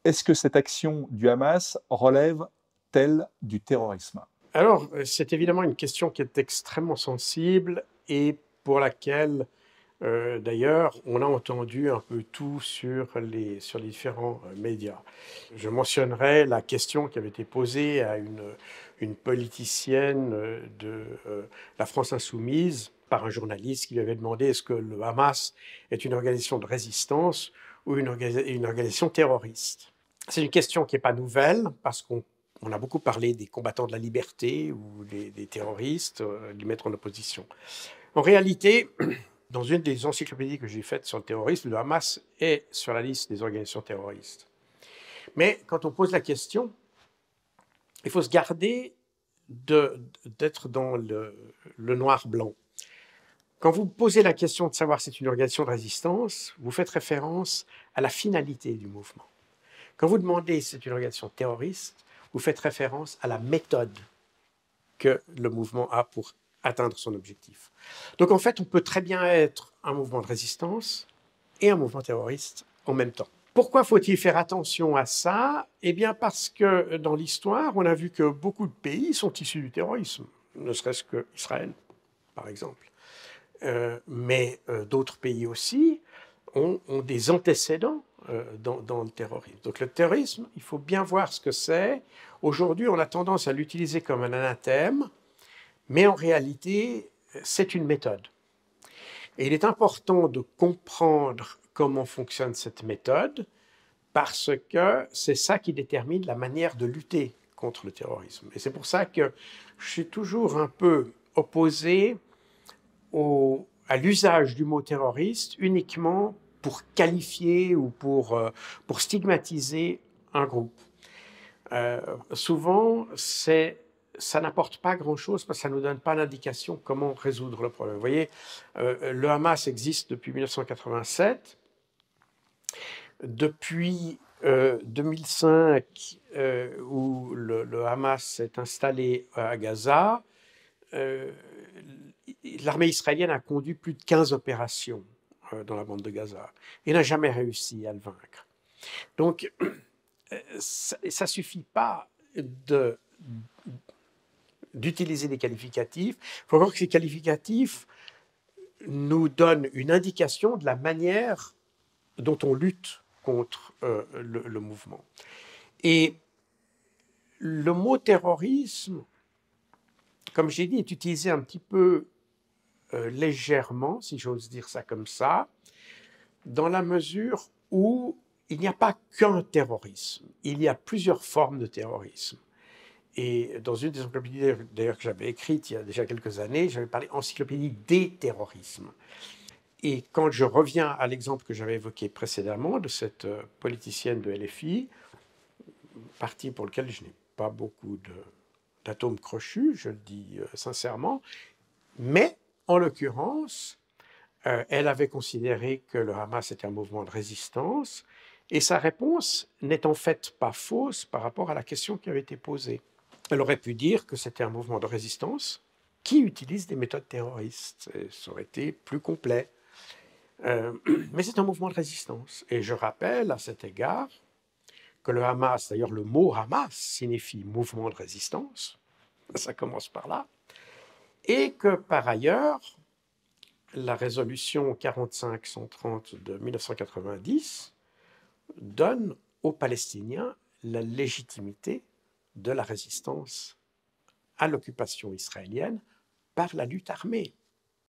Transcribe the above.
est-ce que cette action du Hamas relève-t-elle du terrorisme? Alors, c'est évidemment une question qui est extrêmement sensible et pour laquelle, d'ailleurs, on a entendu un peu tout sur les différents médias. Je mentionnerai la question qui avait été posée à une politicienne de la France Insoumise par un journaliste qui lui avait demandé est-ce que le Hamas est une organisation de résistance ou une organisation terroriste. C'est une question qui n'est pas nouvelle parce qu'on a beaucoup parlé des combattants de la liberté ou des terroristes, les mettre en opposition. En réalité, dans une des encyclopédies que j'ai faites sur le terrorisme, le Hamas est sur la liste des organisations terroristes. Mais quand on pose la question, il faut se garder d'être dans le noir-blanc. Quand vous posez la question de savoir si c'est une organisation de résistance, vous faites référence à la finalité du mouvement. Quand vous demandez si c'est une organisation terroriste, vous faites référence à la méthode que le mouvement a pour atteindre son objectif. Donc en fait, on peut très bien être un mouvement de résistance et un mouvement terroriste en même temps. Pourquoi faut-il faire attention à ça? Eh bien parce que dans l'histoire, on a vu que beaucoup de pays sont issus du terrorisme, ne serait-ce qu'Israël, par exemple. Mais d'autres pays aussi ont des antécédents dans le terrorisme. Donc le terrorisme, il faut bien voir ce que c'est. Aujourd'hui, on a tendance à l'utiliser comme un anathème, mais en réalité, c'est une méthode. Et il est important de comprendre comment fonctionne cette méthode, parce que c'est ça qui détermine la manière de lutter contre le terrorisme. Et c'est pour ça que je suis toujours un peu opposé à l'usage du mot terroriste uniquement pour qualifier ou pour stigmatiser un groupe. Souvent, ça n'apporte pas grand-chose parce que ça ne nous donne pas d'indication comment résoudre le problème. Vous voyez, le Hamas existe depuis 1987. Depuis 2005, où le Hamas s'est installé à Gaza, l'armée israélienne a conduit plus de 15 opérations dans la bande de Gaza et n'a jamais réussi à le vaincre. Donc, ça ne suffit pas d'utiliser des qualificatifs. Il faut voir que ces qualificatifs nous donnent une indication de la manière dont on lutte contre le mouvement. Et le mot terrorisme, comme j'ai dit, est utilisé un petit peu légèrement, si j'ose dire ça comme ça, dans la mesure où il n'y a pas qu'un terrorisme, il y a plusieurs formes de terrorisme. Et dans une des encyclopédies d'ailleurs que j'avais écrite il y a déjà quelques années, j'avais parlé encyclopédie des terrorismes. Et quand je reviens à l'exemple que j'avais évoqué précédemment de cette politicienne de LFI, parti pour lequel je n'ai pas beaucoup d'atomes crochus, je le dis sincèrement, mais en l'occurrence, elle avait considéré que le Hamas était un mouvement de résistance, et sa réponse n'est en fait pas fausse par rapport à la question qui avait été posée. Elle aurait pu dire que c'était un mouvement de résistance qui utilise des méthodes terroristes, et ça aurait été plus complet. Mais c'est un mouvement de résistance. Et je rappelle à cet égard que le Hamas, d'ailleurs le mot Hamas signifie mouvement de résistance, ça commence par là, et que par ailleurs, la résolution 45-130 de 1990 donne aux Palestiniens la légitimité de la résistance à l'occupation israélienne par la lutte armée.